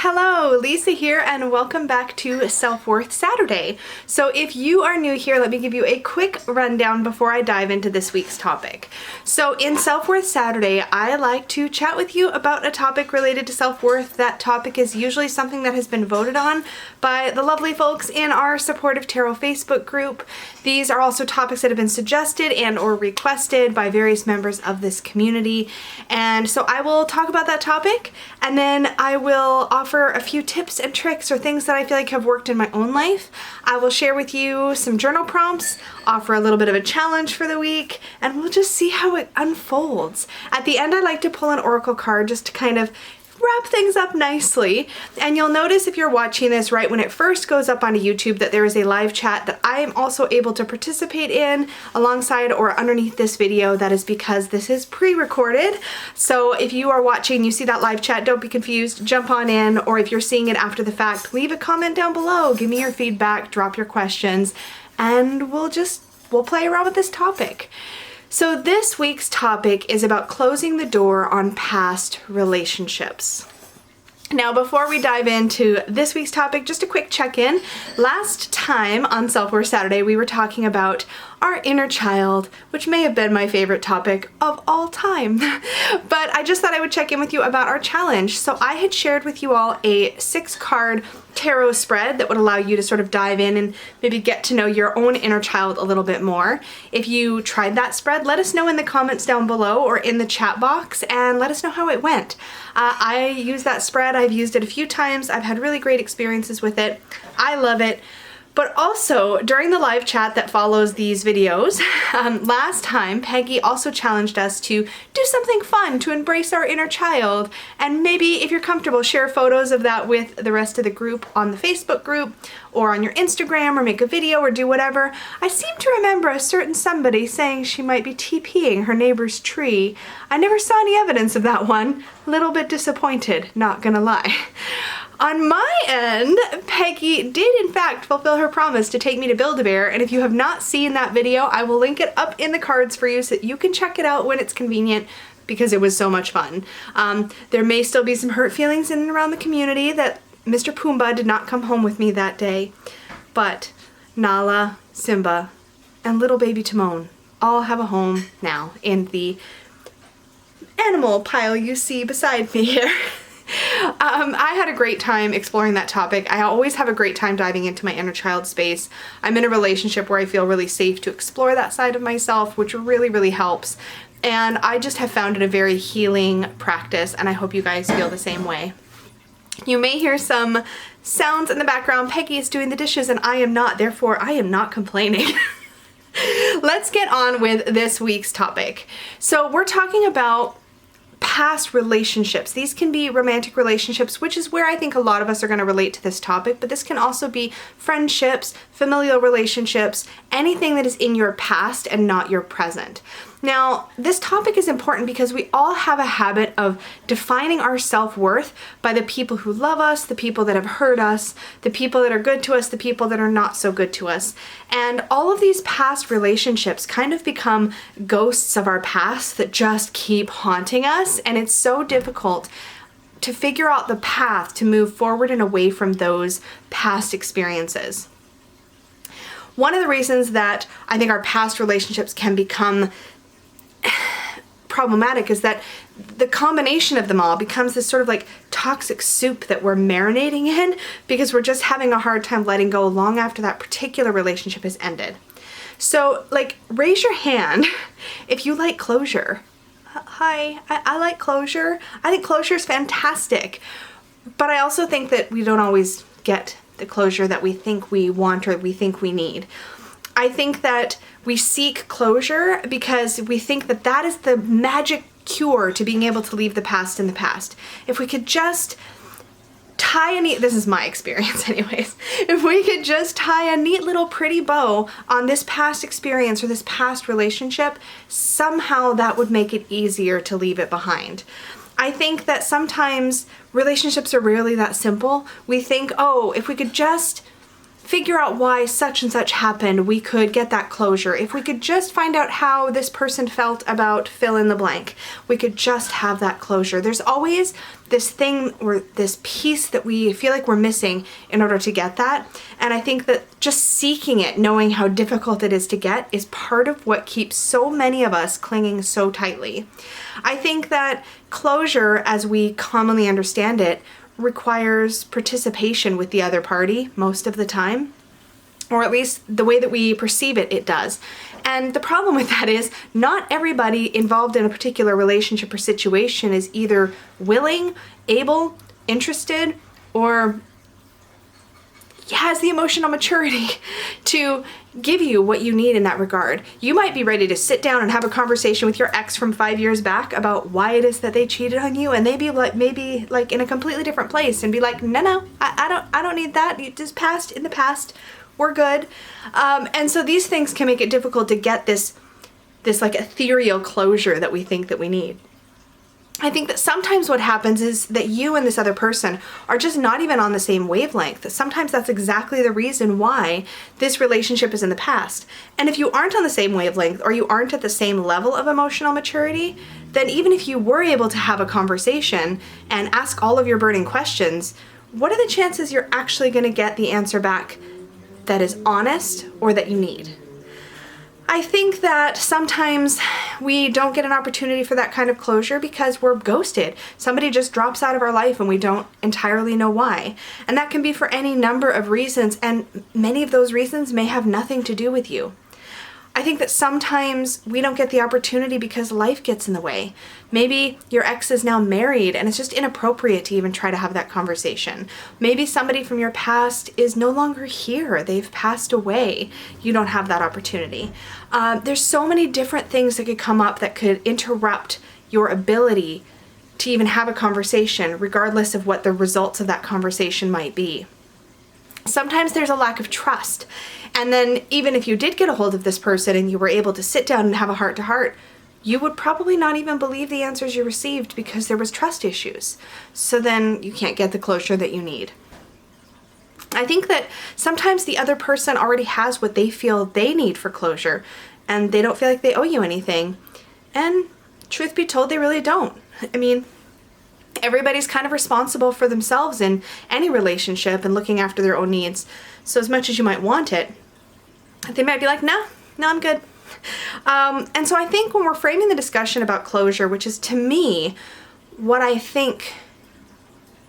Hello, Lisa here, and welcome back to Self-Worth Saturday. So if you are new here, let me give you a quick rundown before I dive into this week's topic. So in Self-Worth Saturday, I like to chat with you about a topic related to self-worth. That topic is usually something that has been voted on by the lovely folks in our Supportive Tarot Facebook group. These are also topics that have been suggested and or requested by various members of this community. And so I will talk about that topic, and then I will offer a few tips and tricks or things that I feel like have worked in my own life. I will share with you some journal prompts, offer a little bit of a challenge for the week, and we'll just see how it unfolds. At the end, I like to pull an oracle card just to kind of wrap things up nicely. And you'll notice if you're watching this right when it first goes up onto YouTube that there is a live chat that I am also able to participate in alongside or underneath this video. That is because this is pre-recorded. So if you are watching, you see that live chat, don't be confused, jump on in, or if you're seeing it after the fact, leave a comment down below, give me your feedback, drop your questions, and we'll play around with this topic. So this week's topic is about closing the door on past relationships. Now, before we dive into this week's topic, just a quick check-in. Last time on Self-Worth Saturday, we were talking about our inner child, which may have been my favorite topic of all time. But I just thought I would check in with you about our challenge. So I had shared with you all a 6-card tarot spread that would allow you to sort of dive in and maybe get to know your own inner child a little bit more. If you tried that spread, let us know in the comments down below or in the chat box and let us know how it went. I use that spread. I've used it a few times. I've had really great experiences with it. I love it. But also, during the live chat that follows these videos, last time, Peggy also challenged us to do something fun to embrace our inner child. And maybe, if you're comfortable, share photos of that with the rest of the group on the Facebook group or on your Instagram, or make a video or do whatever. I seem to remember a certain somebody saying she might be TPing her neighbor's tree. I never saw any evidence of that one. A little bit disappointed, not gonna lie. On my end, Peggy did in fact fulfill her promise to take me to Build-A-Bear, and if you have not seen that video, I will link it up in the cards for you so that you can check it out when it's convenient, because it was so much fun. There may still be some hurt feelings in and around the community that Mr. Pumbaa did not come home with me that day, but Nala, Simba, and little baby Timon all have a home now in the animal pile you see beside me here. I had a great time exploring that topic. I always have a great time diving into my inner child space. I'm in a relationship where I feel really safe to explore that side of myself, which really, really helps. And I just have found it a very healing practice, and I hope you guys feel the same way. You may hear some sounds in the background. Peggy is doing the dishes and I am not, therefore I am not complaining. Let's get on with this week's topic. So we're talking about past relationships. These can be romantic relationships, which is where I think a lot of us are going to relate to this topic, but this can also be friendships, familial relationships, anything that is in your past and not your present. Now, this topic is important because we all have a habit of defining our self-worth by the people who love us, the people that have hurt us, the people that are good to us, the people that are not so good to us. And all of these past relationships kind of become ghosts of our past that just keep haunting us, and it's so difficult to figure out the path to move forward and away from those past experiences. One of the reasons that I think our past relationships can become problematic is that the combination of them all becomes this sort of like toxic soup that we're marinating in because we're just having a hard time letting go long after that particular relationship has ended. So, like, raise your hand if you like closure. Hi, I like closure. I think closure is fantastic, but I also think that we don't always get the closure that we think we want or we think we need. I think that we seek closure because we think that that is the magic cure to being able to leave the past in the past. If we could just tie a neat, this is my experience anyways, if we could just tie a neat little pretty bow on this past experience or this past relationship, somehow that would make it easier to leave it behind. I think that sometimes relationships are rarely that simple. We think, oh, if we could just figure out why such and such happened, we could get that closure. If we could just find out how this person felt about fill in the blank, we could just have that closure. There's always this thing or this piece that we feel like we're missing in order to get that. And I think that just seeking it, knowing how difficult it is to get, is part of what keeps so many of us clinging so tightly. I think that closure, as we commonly understand it, requires participation with the other party most of the time, or at least the way that we perceive it, it does. And the problem with that is not everybody involved in a particular relationship or situation is either willing, able, interested, or has the emotional maturity to give you what you need in that regard. You might be ready to sit down and have a conversation with your ex from 5 years back about why it is that they cheated on you, and maybe like in a completely different place and be like, no, I don't need that. It just passed in the past. We're good. And so these things can make it difficult to get this like ethereal closure that we think that we need. I think that sometimes what happens is that you and this other person are just not even on the same wavelength. Sometimes that's exactly the reason why this relationship is in the past. And if you aren't on the same wavelength, or you aren't at the same level of emotional maturity, then even if you were able to have a conversation and ask all of your burning questions, what are the chances you're actually going to get the answer back that is honest or that you need? I think that sometimes we don't get an opportunity for that kind of closure because we're ghosted. Somebody just drops out of our life and we don't entirely know why. And that can be for any number of reasons, and many of those reasons may have nothing to do with you. I think that sometimes we don't get the opportunity because life gets in the way. Maybe your ex is now married and it's just inappropriate to even try to have that conversation. Maybe somebody from your past is no longer here. They've passed away. You don't have that opportunity. There's so many different things that could come up that could interrupt your ability to even have a conversation, regardless of what the results of that conversation might be. Sometimes there's a lack of trust. And then even if you did get a hold of this person and you were able to sit down and have a heart-to-heart, you would probably not even believe the answers you received because there was trust issues. So then you can't get the closure that you need. I think that sometimes the other person already has what they feel they need for closure, and they don't feel like they owe you anything. And truth be told, they really don't. I mean, everybody's kind of responsible for themselves in any relationship and looking after their own needs. So as much as you might want it, they might be like, no, I'm good. And so I think when we're framing the discussion about closure, which is to me what I think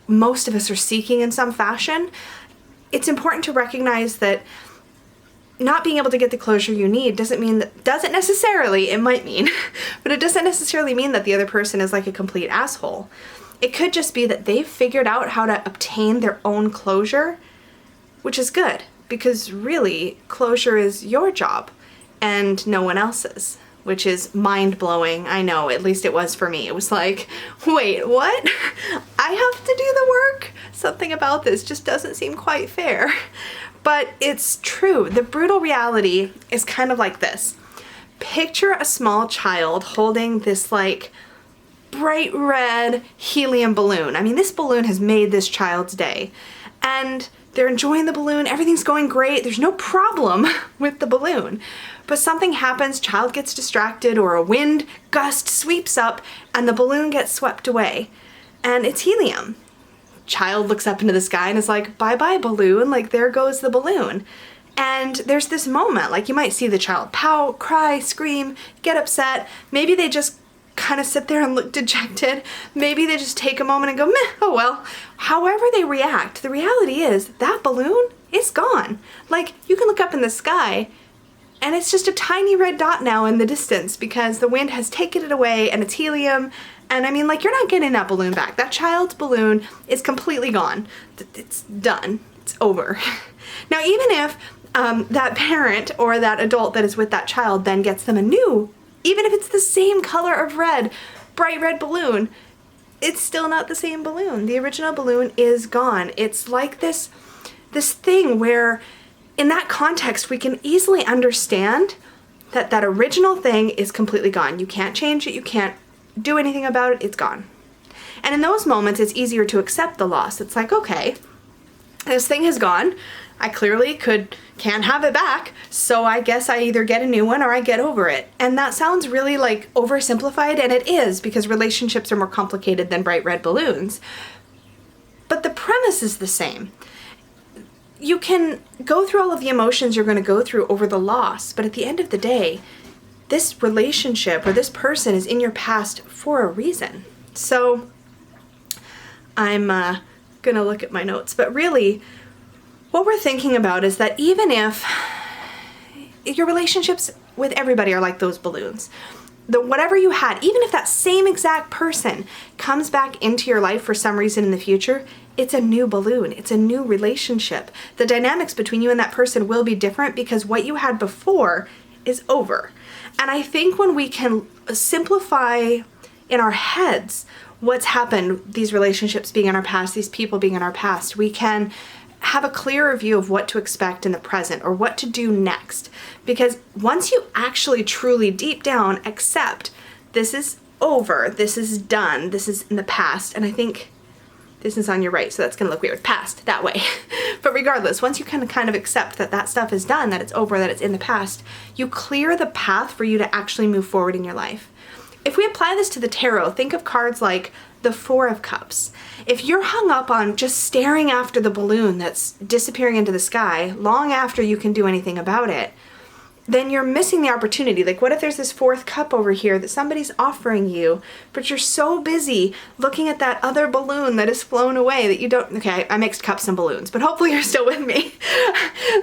most of us are seeking in some fashion, it's important to recognize that not being able to get the closure you need doesn't necessarily, it might mean, but it doesn't necessarily mean that the other person is like a complete asshole. It could just be that they've figured out how to obtain their own closure, which is good, because really closure is your job and no one else's, which is mind-blowing. I know, at least it was for me. It was like, wait, what? I have to do the work? Something about this just doesn't seem quite fair. But it's true. The brutal reality is kind of like this. Picture a small child holding this like bright red helium balloon. I mean, this balloon has made this child's day. And they're enjoying the balloon, everything's going great, there's no problem with the balloon. But something happens, child gets distracted, or a wind gust sweeps up and the balloon gets swept away. And it's helium. Child looks up into the sky and is like, bye-bye balloon, like there goes the balloon. And there's this moment, like you might see the child pout, cry, scream, get upset. Maybe they just kind of sit there and look dejected. Maybe they just take a moment and go, meh, oh well. However they react, the reality is that balloon is gone. Like you can look up in the sky and it's just a tiny red dot now in the distance because the wind has taken it away and it's helium. And I mean, like, you're not getting that balloon back. That child's balloon is completely gone. It's done. It's over. Now, even if that parent or that adult that is with that child then gets them a new, even if it's the same color of red, bright red balloon, it's still not the same balloon. The original balloon is gone. It's like this thing where in that context, we can easily understand that that original thing is completely gone. You can't change it. You can't do anything about it. It's gone. And in those moments, it's easier to accept the loss. It's like, okay, this thing has gone. I clearly can't have it back, so I guess I either get a new one or I get over it. And that sounds really like oversimplified, and it is, because relationships are more complicated than bright red balloons. But the premise is the same. You can go through all of the emotions you're going to go through over the loss, but at the end of the day, this relationship or this person is in your past for a reason. So I'm going to look at my notes, but really what we're thinking about is that even if your relationships with everybody are like those balloons, whatever you had, even if that same exact person comes back into your life for some reason in the future, it's a new balloon. It's a new relationship. The dynamics between you and that person will be different because what you had before is over. And I think when we can simplify in our heads what's happened, these relationships being in our past, these people being in our past, we can have a clearer view of what to expect in the present or what to do next. Because once you actually truly deep down accept this is over, this is done, this is in the past, and I think this is on your right, so that's gonna look weird, past, that way. But regardless, once you can kind of accept that that stuff is done, that it's over, that it's in the past, you clear the path for you to actually move forward in your life. If we apply this to the tarot, think of cards like the Four of Cups. If you're hung up on just staring after the balloon that's disappearing into the sky long after you can do anything about it, then you're missing the opportunity. Like, what if there's this fourth cup over here that somebody's offering you, but you're so busy looking at that other balloon that has flown away that you don't, okay, I mixed cups and balloons, but hopefully you're still with me.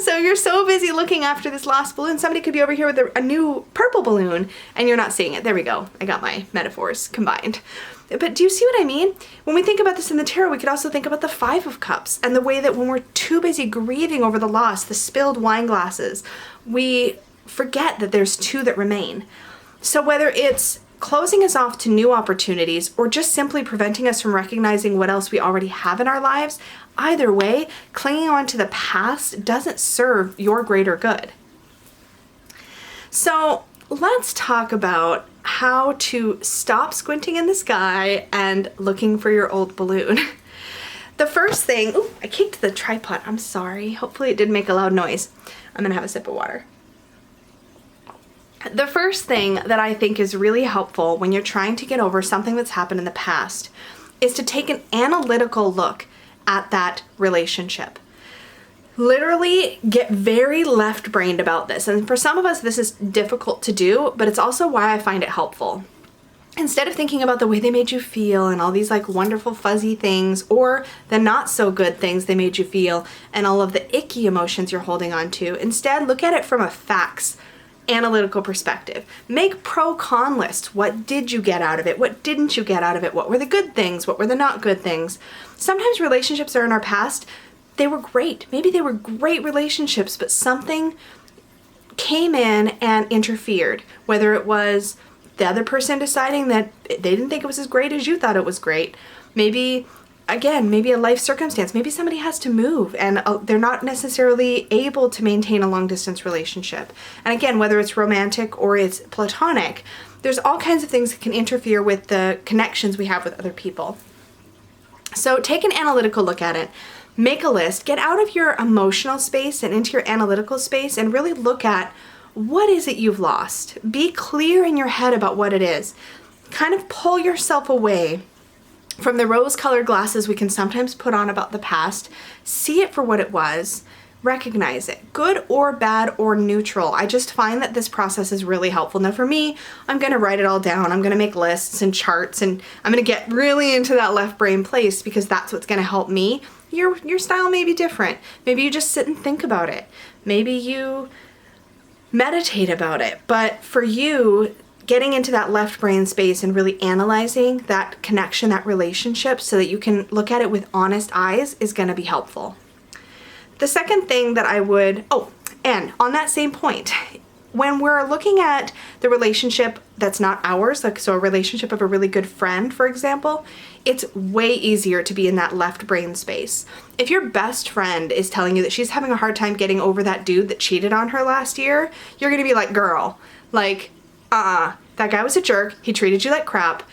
So you're so busy looking after this lost balloon, somebody could be over here with a new purple balloon and you're not seeing it. There we go. I got my metaphors combined. But do you see what I mean? When we think about this in the tarot, we could also think about the Five of Cups and the way that when we're too busy grieving over the loss, the spilled wine glasses, we forget that there's two that remain. So whether it's closing us off to new opportunities or just simply preventing us from recognizing what else we already have in our lives, either way, clinging on to the past doesn't serve your greater good. So let's talk about how to stop squinting in the sky and looking for your old balloon. The first thing, ooh, I kicked the tripod, I'm sorry. Hopefully it didn't make a loud noise. I'm gonna have a sip of water. The first thing that I think is really helpful when you're trying to get over something that's happened in the past is to take an analytical look at that relationship. Literally get very left-brained about this. And for some of us, this is difficult to do, but it's also why I find it helpful. Instead of thinking about the way they made you feel and all these like wonderful fuzzy things or the not so good things they made you feel and all of the icky emotions you're holding on to, instead look at it from a facts analytical perspective. Make pro-con lists. What did you get out of it? What didn't you get out of it? What were the good things? What were the not good things? Sometimes relationships are in our past, they were great. Maybe they were great relationships, but something came in and interfered. Whether it was the other person deciding that they didn't think it was as great as you thought it was great. Maybe, again, maybe a life circumstance. Maybe somebody has to move and they're not necessarily able to maintain a long distance relationship. And again, whether it's romantic or it's platonic, there's all kinds of things that can interfere with the connections we have with other people. So take an analytical look at it. Make a list, get out of your emotional space and into your analytical space and really look at what is it you've lost. Be clear in your head about what it is. Kind of pull yourself away from the rose-colored glasses we can sometimes put on about the past. See it for what it was. Recognize it, good or bad or neutral. I just find that this process is really helpful. Now for me, I'm gonna write it all down. I'm gonna make lists and charts and I'm gonna get really into that left brain place because that's what's gonna help me. Your style may be different. Maybe you just sit and think about it. Maybe you meditate about it. But for you, getting into that left brain space and really analyzing that connection, that relationship, so that you can look at it with honest eyes is gonna be helpful. The second thing that I would, and on that same point, when we're looking at the relationship that's not ours, like so a relationship of a really good friend, for example, it's way easier to be in that left brain space. If your best friend is telling you that she's having a hard time getting over that dude that cheated on her last year, you're gonna be like, girl, like, that guy was a jerk, he treated you like crap,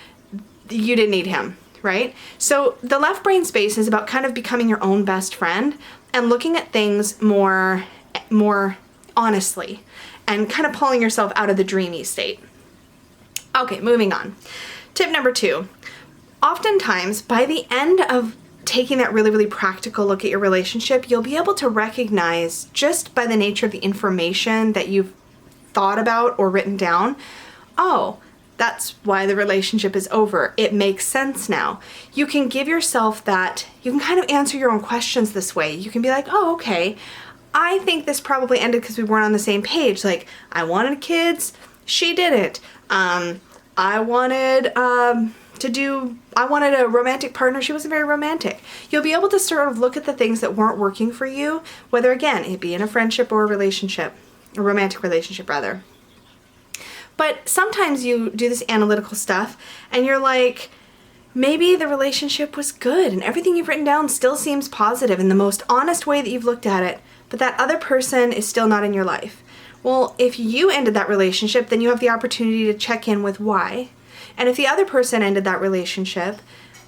you didn't need him. right? So the left brain space is about kind of becoming your own best friend and looking at things more honestly and kind of pulling yourself out of the dreamy state. Okay, moving on. Tip number 2. Oftentimes, by the end of taking that really, really practical look at your relationship, you'll be able to recognize, just by the nature of the information that you've thought about or written down, oh, that's why the relationship is over. It makes sense now. You can give yourself that, you can kind of answer your own questions this way. You can be like, oh, okay, I think this probably ended because we weren't on the same page. Like, I wanted kids, she didn't. I wanted a romantic partner, she wasn't very romantic. You'll be able to sort of look at the things that weren't working for you, whether, again, it be in a friendship or a relationship, a romantic relationship rather. But sometimes you do this analytical stuff and you're like, maybe the relationship was good and everything you've written down still seems positive in the most honest way that you've looked at it, but that other person is still not in your life. Well, if you ended that relationship, then you have the opportunity to check in with why. And if the other person ended that relationship,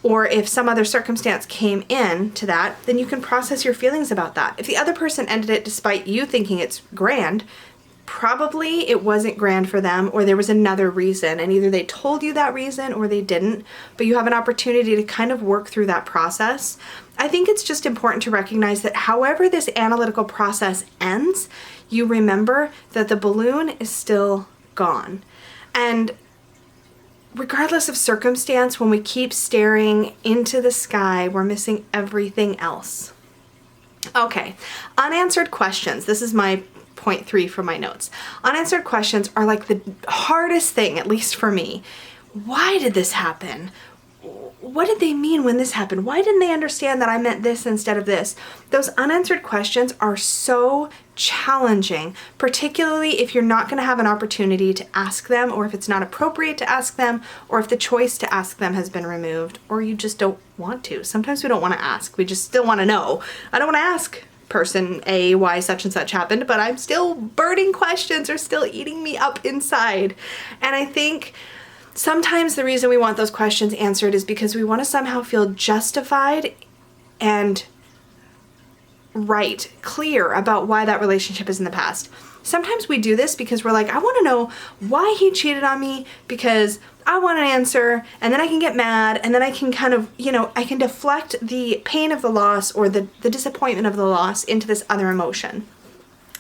or if some other circumstance came in to that, then you can process your feelings about that. If the other person ended it despite you thinking it's grand, probably it wasn't grand for them, or there was another reason, and either they told you that reason or they didn't, but you have an opportunity to kind of work through that process. I think it's just important to recognize that however this analytical process ends, you remember that the balloon is still gone. And regardless of circumstance, when we keep staring into the sky, we're missing everything else. Okay, unanswered questions. This is my point 3 from my notes. Unanswered questions are like the hardest thing, at least for me. Why did this happen? What did they mean when this happened? Why didn't they understand that I meant this instead of this? Those unanswered questions are so challenging, particularly if you're not going to have an opportunity to ask them, or if it's not appropriate to ask them, or if the choice to ask them has been removed, or you just don't want to. Sometimes we don't want to ask. We just still want to know. I don't want to ask person A why such and such happened, but I'm still burning questions are still eating me up inside. And I think sometimes the reason we want those questions answered is because we want to somehow feel justified and right, clear about why that relationship is in the past. Sometimes we do this because we're like, I want to know why he cheated on me because I want an answer, and then I can get mad, and then I can kind of, I can deflect the pain of the loss or the disappointment of the loss into this other emotion.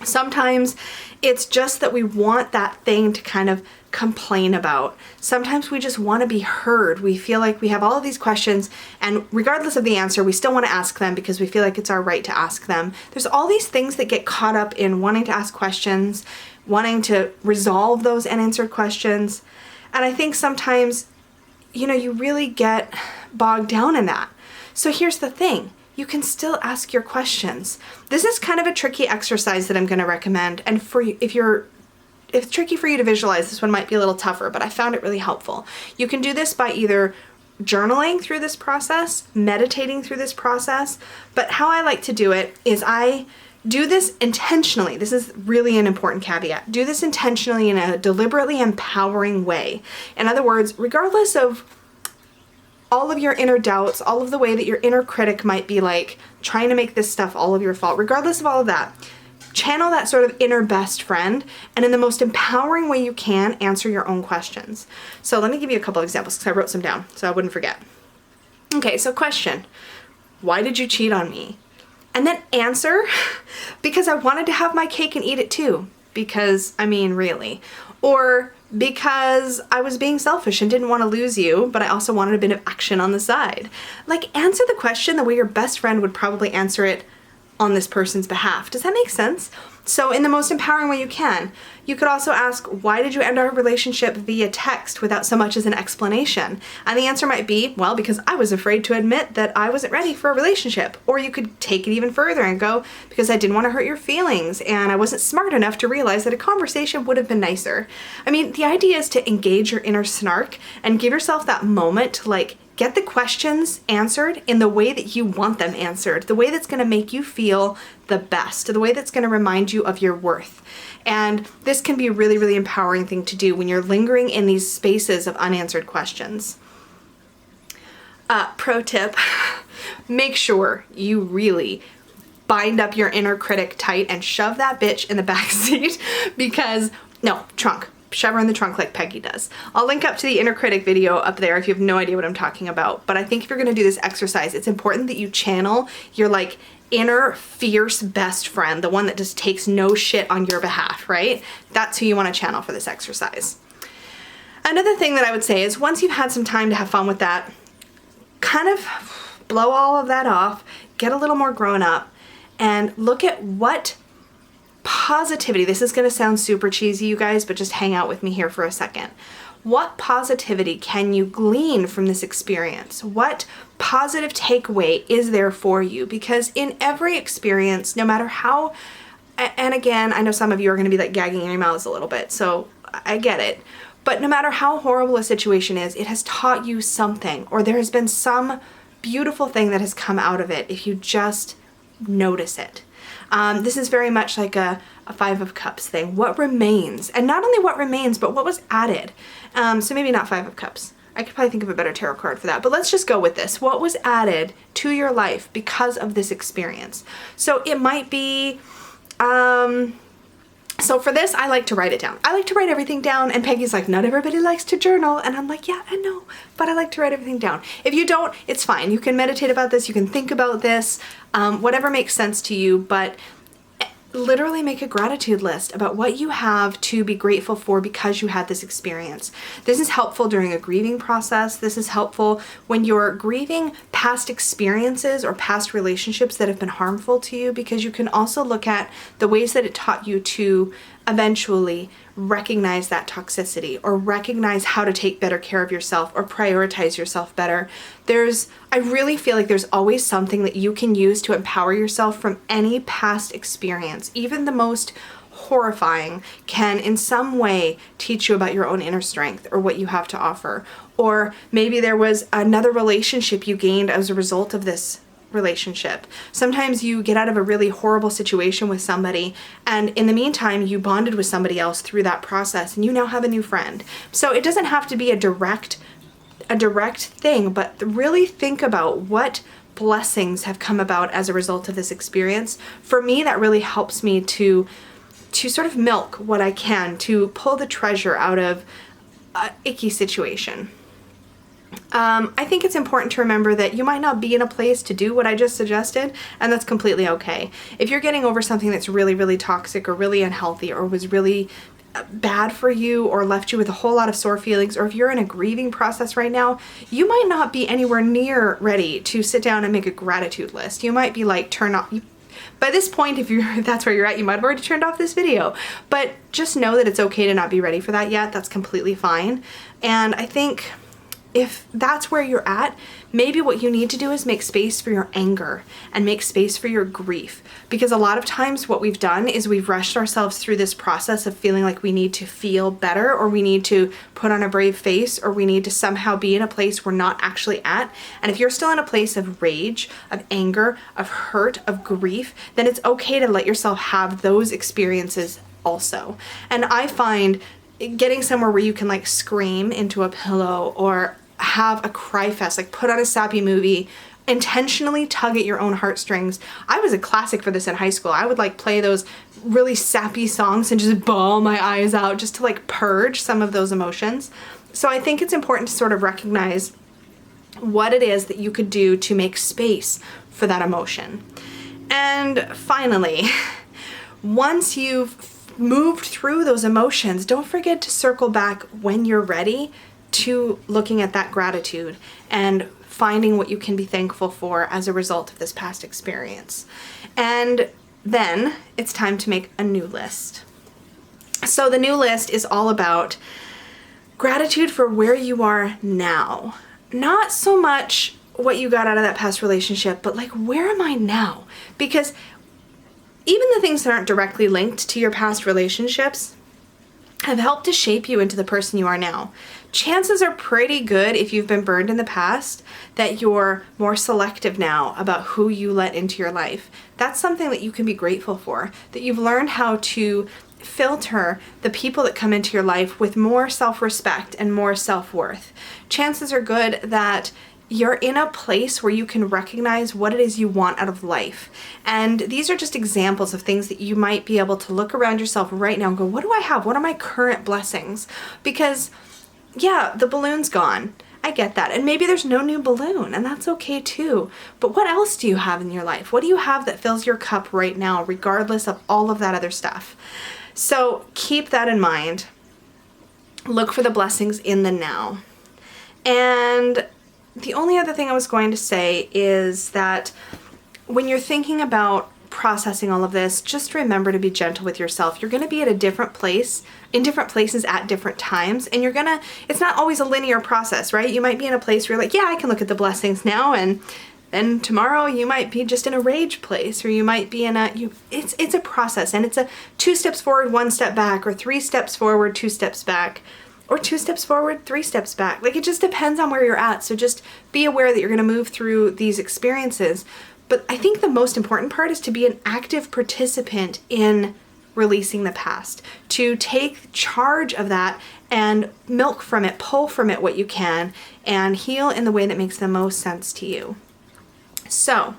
Sometimes it's just that we want that thing to kind of complain about. Sometimes we just want to be heard. We feel like we have all of these questions, and regardless of the answer, we still want to ask them because we feel like it's our right to ask them. There's all these things that get caught up in wanting to ask questions, wanting to resolve those unanswered questions. And I think sometimes, you really get bogged down in that. So here's the thing. You can still ask your questions. This is kind of a tricky exercise that I'm going to recommend. And for you, if it's tricky for you to visualize, this one might be a little tougher, but I found it really helpful. You can do this by either journaling through this process, meditating through this process, but how I like to do it is I do this intentionally. This is really an important caveat. Do this intentionally in a deliberately empowering way. In other words, regardless of all of your inner doubts, all of the way that your inner critic might be like trying to make this stuff all of your fault, regardless of all of that, channel that sort of inner best friend, and in the most empowering way you can, answer your own questions. So let me give you a couple examples because I wrote some down so I wouldn't forget. Okay, so question, why did you cheat on me? And then answer, because I wanted to have my cake and eat it too. Because, really. Or because I was being selfish and didn't want to lose you, but I also wanted a bit of action on the side. Like, answer the question the way your best friend would probably answer it on this person's behalf. Does that make sense? So in the most empowering way you can. You could also ask, why did you end our relationship via text without so much as an explanation? And the answer might be, well, because I was afraid to admit that I wasn't ready for a relationship. Or you could take it even further and go, because I didn't want to hurt your feelings and I wasn't smart enough to realize that a conversation would have been nicer. The idea is to engage your inner snark and give yourself that moment to get the questions answered in the way that you want them answered, the way that's going to make you feel the best, the way that's going to remind you of your worth. And this can be a really, really empowering thing to do when you're lingering in these spaces of unanswered questions. Pro tip, make sure you really bind up your inner critic tight and shove that bitch in the back seat because, no, trunk. Shove her in the trunk like Peggy does. I'll link up to the inner critic video up there if you have no idea what I'm talking about. But I think if you're gonna do this exercise, it's important that you channel your like inner fierce best friend, the one that just takes no shit on your behalf, right? That's who you wanna channel for this exercise. Another thing that I would say is once you've had some time to have fun with that, kind of blow all of that off, get a little more grown up, and look at what positivity, this is gonna sound super cheesy, you guys, but just hang out with me here for a second. What positivity can you glean from this experience? What positive takeaway is there for you? Because in every experience, no matter how, and again, I know some of you are gonna be like gagging in your mouths a little bit, so I get it. But no matter how horrible a situation is, it has taught you something, or there has been some beautiful thing that has come out of it if you just notice it. This is very much like a Five of Cups thing. What remains? And not only what remains, but what was added. So maybe not Five of Cups. I could probably think of a better tarot card for that, but let's just go with this. What was added to your life because of this experience? So it might be, so for this, I like to write it down. I like to write everything down, and Peggy's like, not everybody likes to journal, and I'm like, yeah, I know, but I like to write everything down. If you don't, it's fine. You can meditate about this, you can think about this, whatever makes sense to you, but literally make a gratitude list about what you have to be grateful for because you had this experience. This is helpful during a grieving process. This is helpful when you're grieving past experiences or past relationships that have been harmful to you, because you can also look at the ways that it taught you to eventually recognize that toxicity, or recognize how to take better care of yourself or prioritize yourself better. I really feel like there's always something that you can use to empower yourself from any past experience. Even the most horrifying can in some way teach you about your own inner strength or what you have to offer. Or maybe there was another relationship you gained as a result of this relationship. Sometimes you get out of a really horrible situation with somebody, and in the meantime you bonded with somebody else through that process, and you now have a new friend. So it doesn't have to be a direct thing, but really think about what blessings have come about as a result of this experience. For me, that really helps me to sort of milk what I can, to pull the treasure out of an icky situation. I think it's important to remember that you might not be in a place to do what I just suggested, and that's completely okay. If you're getting over something that's really, really toxic or really unhealthy or was really bad for you or left you with a whole lot of sore feelings, or if you're in a grieving process right now, you might not be anywhere near ready to sit down and make a gratitude list. You might be like, turn off. By this point, if that's where you're at, you might have already turned off this video. But just know that it's okay to not be ready for that yet. That's completely fine. And I think if that's where you're at, maybe what you need to do is make space for your anger and make space for your grief. Because a lot of times what we've done is we've rushed ourselves through this process of feeling like we need to feel better, or we need to put on a brave face, or we need to somehow be in a place we're not actually at. And if you're still in a place of rage, of anger, of hurt, of grief, then it's okay to let yourself have those experiences also. And I find getting somewhere where you can like scream into a pillow or have a cry fest, like put on a sappy movie, intentionally tug at your own heartstrings. I was a classic for this in high school. I would like play those really sappy songs and just bawl my eyes out just to like purge some of those emotions. So I think it's important to sort of recognize what it is that you could do to make space for that emotion. And finally, once you've moved through those emotions, don't forget to circle back when you're ready to looking at that gratitude and finding what you can be thankful for as a result of this past experience. And then it's time to make a new list. So the new list is all about gratitude for where you are now. Not so much what you got out of that past relationship, but like, where am I now? Because even the things that aren't directly linked to your past relationships have helped to shape you into the person you are now. Chances are pretty good, if you've been burned in the past, that you're more selective now about who you let into your life. That's something that you can be grateful for, that you've learned how to filter the people that come into your life with more self-respect and more self-worth. Chances are good that you're in a place where you can recognize what it is you want out of life. And these are just examples of things that you might be able to look around yourself right now and go, what do I have? What are my current blessings? Because yeah, the balloon's gone. I get that. And maybe there's no new balloon, and that's okay too. But what else do you have in your life? What do you have that fills your cup right now, regardless of all of that other stuff? So keep that in mind. Look for the blessings in the now. And the only other thing I was going to say is that when you're thinking about processing all of this, just remember to be gentle with yourself. You're going to be at a different place, in different places at different times, and it's not always a linear process, right? You might be in a place where you're like, yeah, I can look at the blessings now, and then tomorrow you might be just in a rage place, or you might be in it's a process, and it's a 2 steps forward, 1 step back, or 3 steps forward, 2 steps back, or 2 steps forward, 3 steps back. Like, it just depends on where you're at. So just be aware that you're going to move through these experiences. But I think the most important part is to be an active participant in releasing the past, to take charge of that and milk from it, pull from it what you can, and heal in the way that makes the most sense to you. So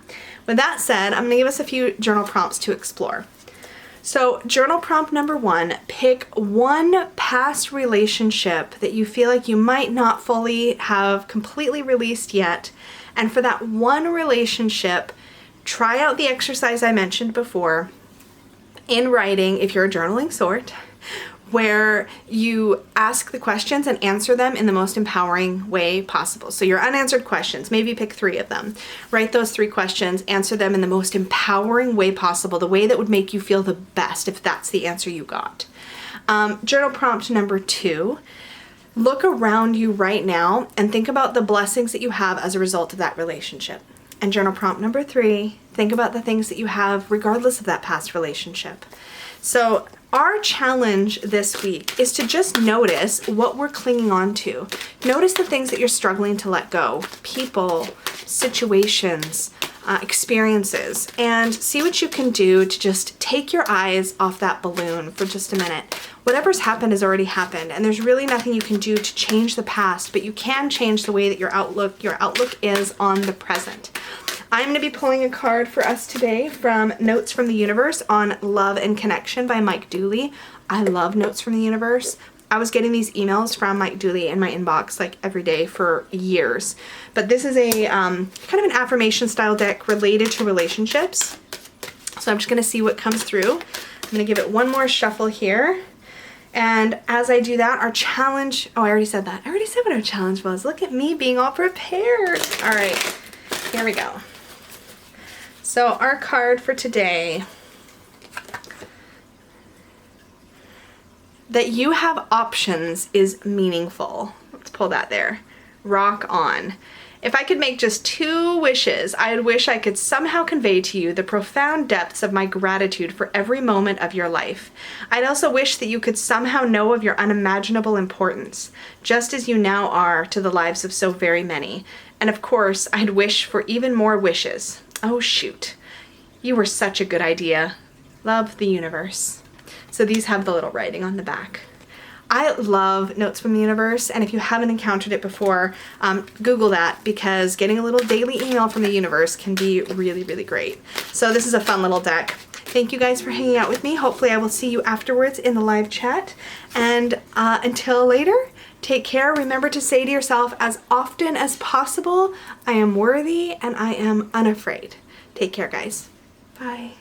with that said, I'm going to give us a few journal prompts to explore. So journal prompt number 1, pick one past relationship that you feel like you might not fully have completely released yet. And for that one relationship, try out the exercise I mentioned before in writing, if you're a journaling sort, where you ask the questions and answer them in the most empowering way possible. So your unanswered questions, maybe pick 3 of them. Write those 3 questions, answer them in the most empowering way possible, the way that would make you feel the best if that's the answer you got. Journal prompt number 2, look around you right now and think about the blessings that you have as a result of that relationship. And journal prompt number 3, think about the things that you have regardless of that past relationship. So our challenge this week is to just notice what we're clinging on to. Notice the things that you're struggling to let go. People, situations, experiences, and see what you can do to just take your eyes off that balloon for just a minute. Whatever's happened has already happened, and there's really nothing you can do to change the past, but you can change the way that your outlook is on the present. I'm going to be pulling a card for us today from Notes from the Universe on Love and Connection by Mike Dooley. I love Notes from the Universe. I was getting these emails from Mike Dooley in my inbox like every day for years. But this is a kind of an affirmation style deck related to relationships. So I'm just going to see what comes through. I'm going to give it one more shuffle here. And as I do that, our challenge, oh, I already said that. I already said what our challenge was. Look at me being all prepared. All right, here we go. So our card for today, that you have options is meaningful. Let's pull that there. Rock on. If I could make just 2 wishes, I'd wish I could somehow convey to you the profound depths of my gratitude for every moment of your life. I'd also wish that you could somehow know of your unimaginable importance, just as you now are to the lives of so very many. And of course, I'd wish for even more wishes. Oh shoot, you were such a good idea. Love, the Universe. So these have the little writing on the back. I love Notes from the Universe, and if you haven't encountered it before, Google that, because getting a little daily email from the universe can be really, really great. So this is a fun little deck. Thank you guys for hanging out with me. Hopefully I will see you afterwards in the live chat. And until later, take care. Remember to say to yourself as often as possible, I am worthy and I am unafraid. Take care, guys. Bye.